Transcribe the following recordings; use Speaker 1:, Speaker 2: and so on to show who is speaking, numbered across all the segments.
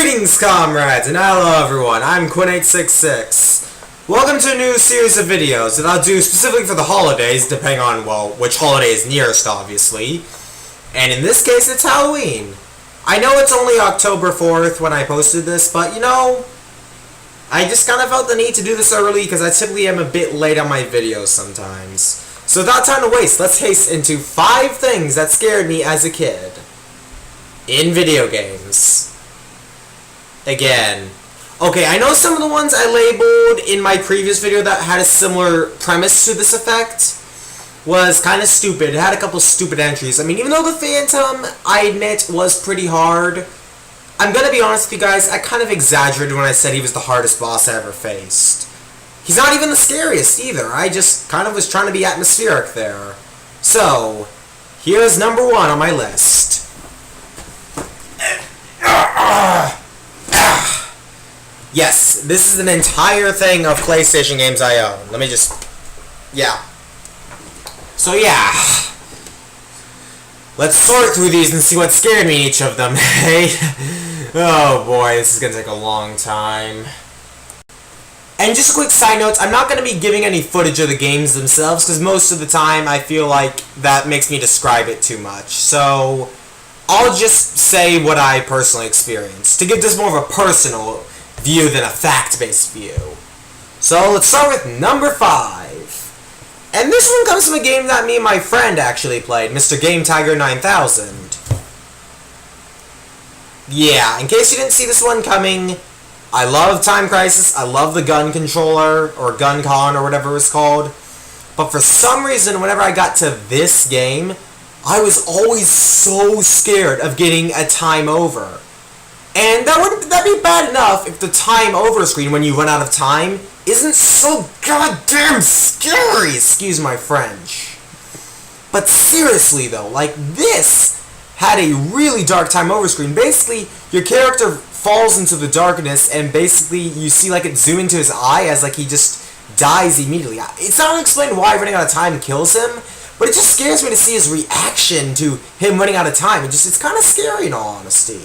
Speaker 1: Greetings, comrades, and hello everyone, I'm Quint866. Welcome to a new series of videos that I'll do specifically for the holidays, depending on, well, which holiday is nearest, obviously. And in this case, it's Halloween. I know it's only October 4th when I posted this, but you know, I just kind of felt the need to do this early because I typically am a bit late on my videos sometimes. So without time to waste, let's haste into 5 things that scared me as a kid in video games. Again. Okay, I know some of the ones I labeled in my previous video that had a similar premise to this effect was kind of stupid. It had a couple stupid entries. I mean, even though the Phantom, I admit, was pretty hard, I'm gonna be honest with you guys, I kind of exaggerated when I said he was the hardest boss I ever faced. He's not even the scariest either. I just kind of was trying to be atmospheric there. So, here's number 1 on my list. Yes, this is an entire thing of PlayStation games I own. Let me just... yeah. So yeah. Let's sort through these and see what scared me in each of them, hey? Oh boy, this is gonna take a long time. And just a quick side note, I'm not gonna be giving any footage of the games themselves, because most of the time I feel like that makes me describe it too much. So, I'll just say what I personally experienced, to give this more of a personal view than a fact-based view. So let's start with number 5. And this one comes from a game that me and my friend actually played, Mr. Game Tiger 9000. Yeah, in case you didn't see this one coming, I love Time Crisis, I love the gun controller, or gun con, or whatever it was called. But for some reason, whenever I got to this game, I was always so scared of getting a time over. And that'd be bad enough if the time over screen when you run out of time isn't so goddamn scary, excuse my French. But seriously though, like this had a really dark time over screen. Basically, your character falls into the darkness and basically you see like it zoom into his eye as like he just dies immediately. It's not explained why running out of time kills him, but it just scares me to see his reaction to him running out of time. It's kind of scary in all honesty.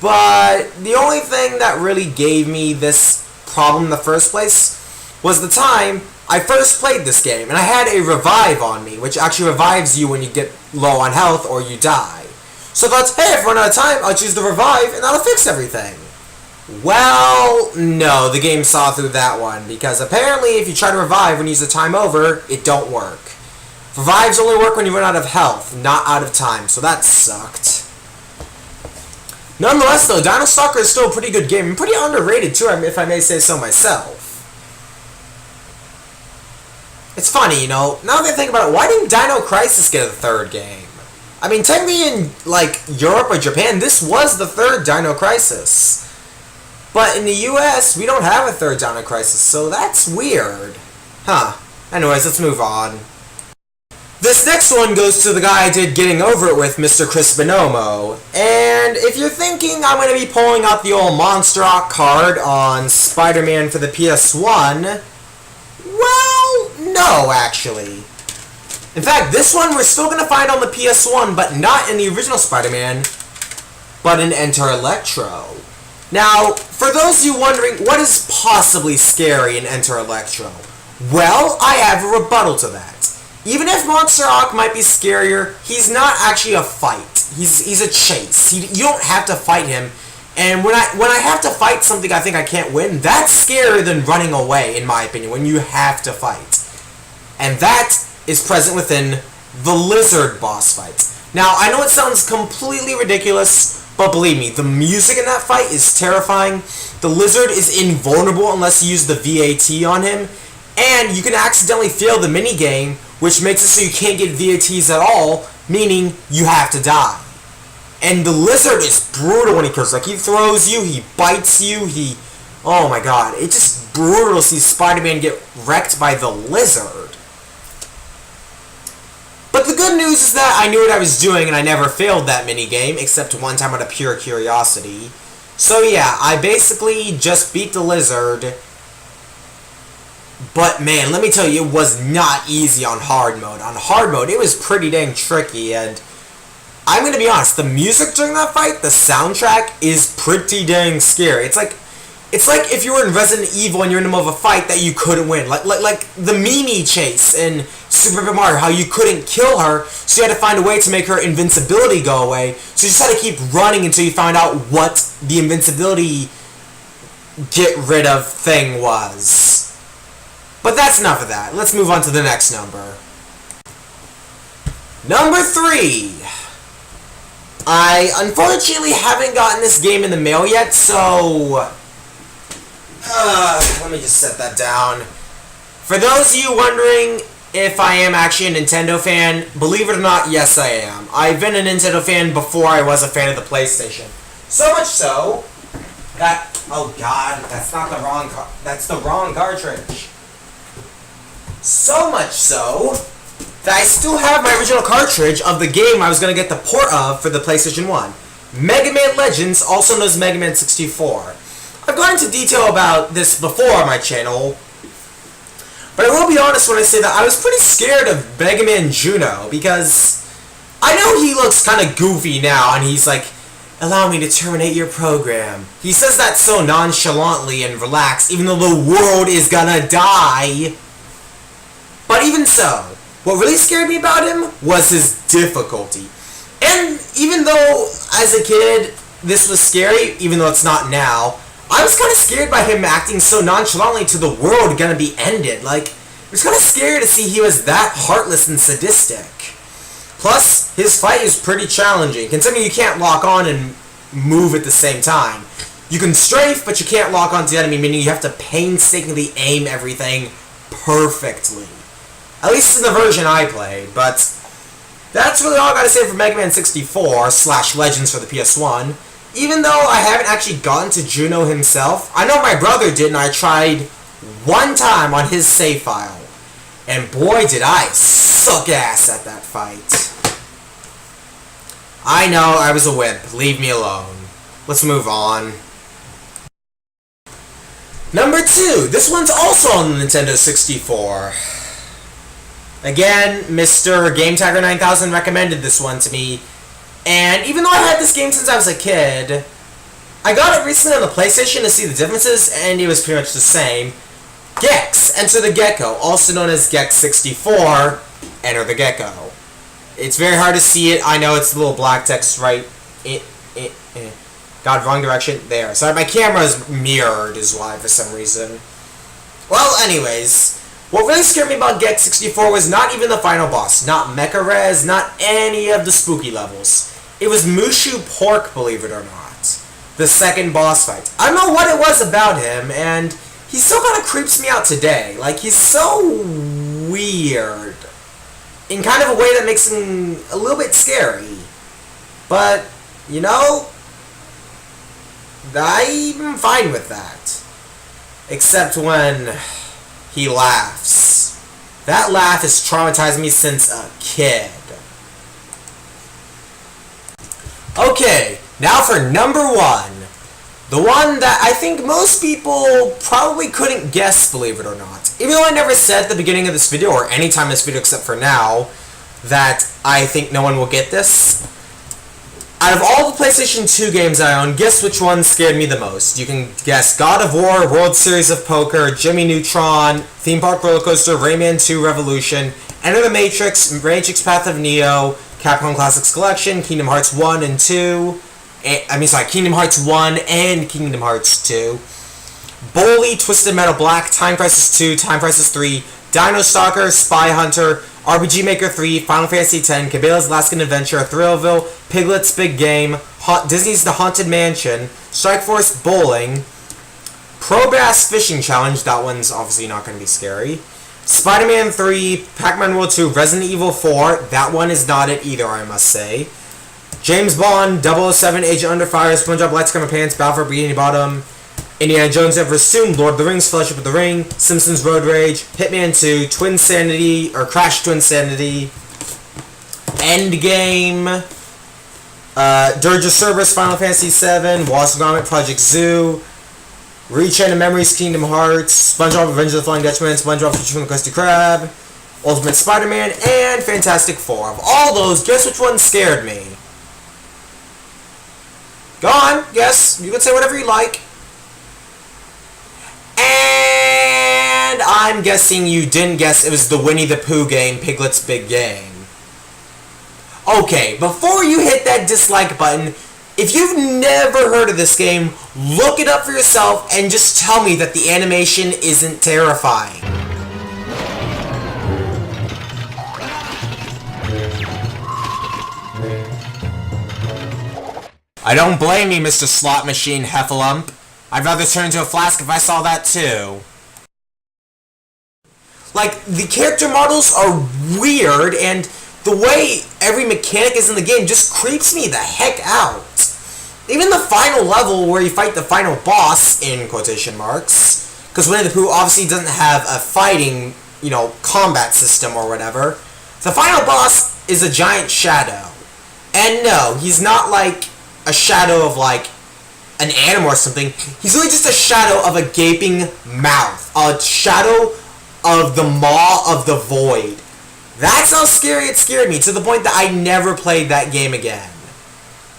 Speaker 1: But the only thing that really gave me this problem in the first place was the time I first played this game. And I had a revive on me, which actually revives you when you get low on health or you die. So I thought, hey, if I run out of time, I'll choose the revive and that'll fix everything. Well, no, the game saw through that one. Because apparently if you try to revive when you use the time over, it don't work. Revives only work when you run out of health, not out of time. So that sucked. Nonetheless, though, Dino Stalker is still a pretty good game, and pretty underrated, too, if I may say so myself. It's funny, you know, now that I think about it, why didn't Dino Crisis get a 3rd game? I mean, technically in, like, Europe or Japan, this was the 3rd Dino Crisis. But in the US, we don't have a 3rd Dino Crisis, so that's weird. Huh. Anyways, let's move on. This next one goes to the guy I did Getting Over It with, Mr. Chris Bonomo. And if you're thinking I'm going to be pulling out the old Monster Rock card on Spider-Man for the PS1, well, no, actually. In fact, this one we're still going to find on the PS1, but not in the original Spider-Man, but in Enter Electro. Now, for those of you wondering, what is possibly scary in Enter Electro? Well, I have a rebuttal to that. Even if Monster Rock might be scarier, he's not actually a fight. He's a chase. You don't have to fight him. And when I have to fight something I think I can't win, that's scarier than running away, in my opinion, when you have to fight. And that is present within the Lizard boss fight. Now, I know it sounds completely ridiculous, but believe me, the music in that fight is terrifying. The Lizard is invulnerable unless you use the VAT on him. And you can accidentally fail the minigame, which makes it so you can't get VATs at all, meaning you have to die. And the Lizard is brutal when he kills. Like, he throws you, he bites you, oh my god, it's just brutal to see Spider-Man get wrecked by the Lizard. But the good news is that I knew what I was doing and I never failed that minigame, except one time out of pure curiosity. So yeah, I basically just beat the Lizard. But man, let me tell you, it was not easy on hard mode. On hard mode, it was pretty dang tricky, and I'm gonna be honest, the music during that fight, the soundtrack, is pretty dang scary. It's like if you were in Resident Evil and you're in the middle of a fight that you couldn't win. Like the Mimi chase in Super Paper Mario, how you couldn't kill her, so you had to find a way to make her invincibility go away. So you just had to keep running until you found out what the invincibility get rid of thing was. But that's enough of that. Let's move on to the next number. Number 3. I unfortunately haven't gotten this game in the mail yet, so let me just set that down. For those of you wondering if I am actually a Nintendo fan, believe it or not, yes I am. I've been a Nintendo fan before I was a fan of the PlayStation. So much so that, oh god, that's the wrong cartridge. So much so that I still have my original cartridge of the game I was going to get the port of for the PlayStation 1. Mega Man Legends, also known as Mega Man 64. I've gone into detail about this before on my channel, but I will be honest when I say that I was pretty scared of Mega Man Juno, because I know he looks kind of goofy now, and he's like, allow me to terminate your program. He says that so nonchalantly and relaxed, even though the world is gonna die. But even so, what really scared me about him was his difficulty. And even though, as a kid, this was scary, even though it's not now, I was kind of scared by him acting so nonchalantly to the world gonna be ended. Like, it was kind of scary to see he was that heartless and sadistic. Plus, his fight is pretty challenging, considering you can't lock on and move at the same time. You can strafe, but you can't lock onto the enemy, meaning you have to painstakingly aim everything perfectly. At least in the version I played, but that's really all I gotta say for Mega Man 64 / Legends for the PS1. Even though I haven't actually gotten to Juno himself, I know my brother did, and I tried one time on his save file. And boy did I suck ass at that fight. I know, I was a wimp. Leave me alone. Let's move on. Number 2. This one's also on the Nintendo 64. Again, Mr. GameTagger9000 recommended this one to me. And even though I had this game since I was a kid, I got it recently on the PlayStation to see the differences, and it was pretty much the same. Gex, Enter the Gecko, also known as Gex64, Enter the Gecko. It's very hard to see it. I know it's the little black text right. God, wrong direction. There. Sorry, my camera is mirrored is why for some reason. Well, anyways, what really scared me about Gex64 was not even the final boss, not Mecha Rez, not any of the spooky levels. It was Mushu Pork, believe it or not. The second boss fight. I don't know what it was about him, and he still kind of creeps me out today. Like, he's so weird. In kind of a way that makes him a little bit scary. But, you know, I'm fine with that. Except when he laughs. That laugh has traumatized me since a kid. Okay, now for number 1. The one that I think most people probably couldn't guess, believe it or not. Even though I never said at the beginning of this video, or any time in this video except for now, that I think no one will get this. Out of all the PlayStation 2 games I own, guess which one scared me the most. You can guess God of War, World Series of Poker, Jimmy Neutron, Theme Park Roller Coaster, Rayman 2 Revolution, Enter the Matrix, Matrix Path of Neo, Capcom Classics Collection, Kingdom Hearts 1 and 2, Kingdom Hearts 1 and Kingdom Hearts 2, Bully, Twisted Metal Black, Time Crisis 2, Time Crisis 3, Dino Stalker, Spy Hunter, RPG Maker 3, Final Fantasy X, Cabela's Alaskan Adventure, Thrillville, Piglet's Big Game, Disney's The Haunted Mansion, Strike Force Bowling, Pro Bass Fishing Challenge, that one's obviously not going to be scary, Spider-Man 3, Pac-Man World 2, Resident Evil 4, that one is not it either, I must say, James Bond, 007, Agent Under Fire, SpongeBob Lights Camera Pants, Battle for Bikini Bottom, Indiana Jones Ever Soon, Lord of the Rings, Fellowship of the Ring, Simpsons Road Rage, Hitman 2, Crash Twinsanity, Endgame, Dirge of Cerberus, Final Fantasy VII, Wallace and Gromit, Project Zoo, Reach Into Memories, Kingdom Hearts, SpongeBob Revenge of the Flying Dutchman, SpongeBob Future from the Krusty Krab, Ultimate Spider-Man, and Fantastic Four. Of all those, guess which one scared me? Go on, yes, you can say whatever you like. And I'm guessing you didn't guess it was the Winnie the Pooh game, Piglet's Big Game. Okay, before you hit that dislike button, if you've never heard of this game, look it up for yourself and just tell me that the animation isn't terrifying. I don't blame you, Mr. Slot Machine Heffalump. I'd rather turn into a flask if I saw that too. Like, the character models are weird, and the way every mechanic is in the game just creeps me the heck out. Even the final level where you fight the final boss, in quotation marks, because Winnie the Pooh obviously doesn't have a fighting, combat system or whatever. The final boss is a giant shadow. And no, he's not like a shadow of like an animal or something. He's really just a shadow of a gaping mouth. A shadow of the maw of the void. That's how scary it scared me, to the point that I never played that game again.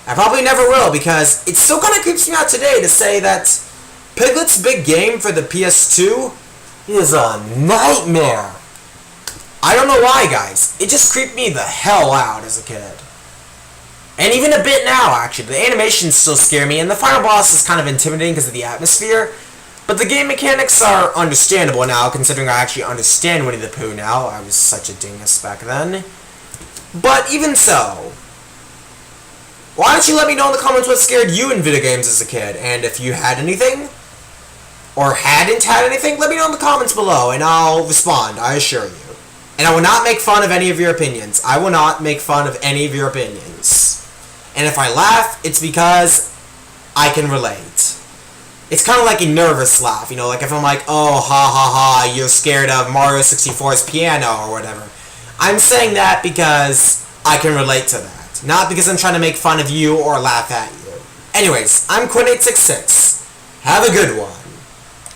Speaker 1: I probably never will, because it still kind of creeps me out today to say that Piglet's Big Game for the PS2 is a nightmare. I don't know why, guys. It just creeped me the hell out as a kid. And even a bit now, actually. The animations still scare me, and the final boss is kind of intimidating because of the atmosphere. But the game mechanics are understandable now, considering I actually understand Winnie the Pooh now. I was such a dingus back then. But even so, why don't you let me know in the comments what scared you in video games as a kid? And if you had anything, or hadn't had anything, let me know in the comments below, and I'll respond, I assure you. And I will not make fun of any of your opinions. I will not make fun of any of your opinions. And if I laugh, it's because I can relate. It's kind of like a nervous laugh, like if I'm like, oh, ha ha ha, you're scared of Mario 64's piano or whatever. I'm saying that because I can relate to that. Not because I'm trying to make fun of you or laugh at you. Anyways, I'm Quint866. Have a good one.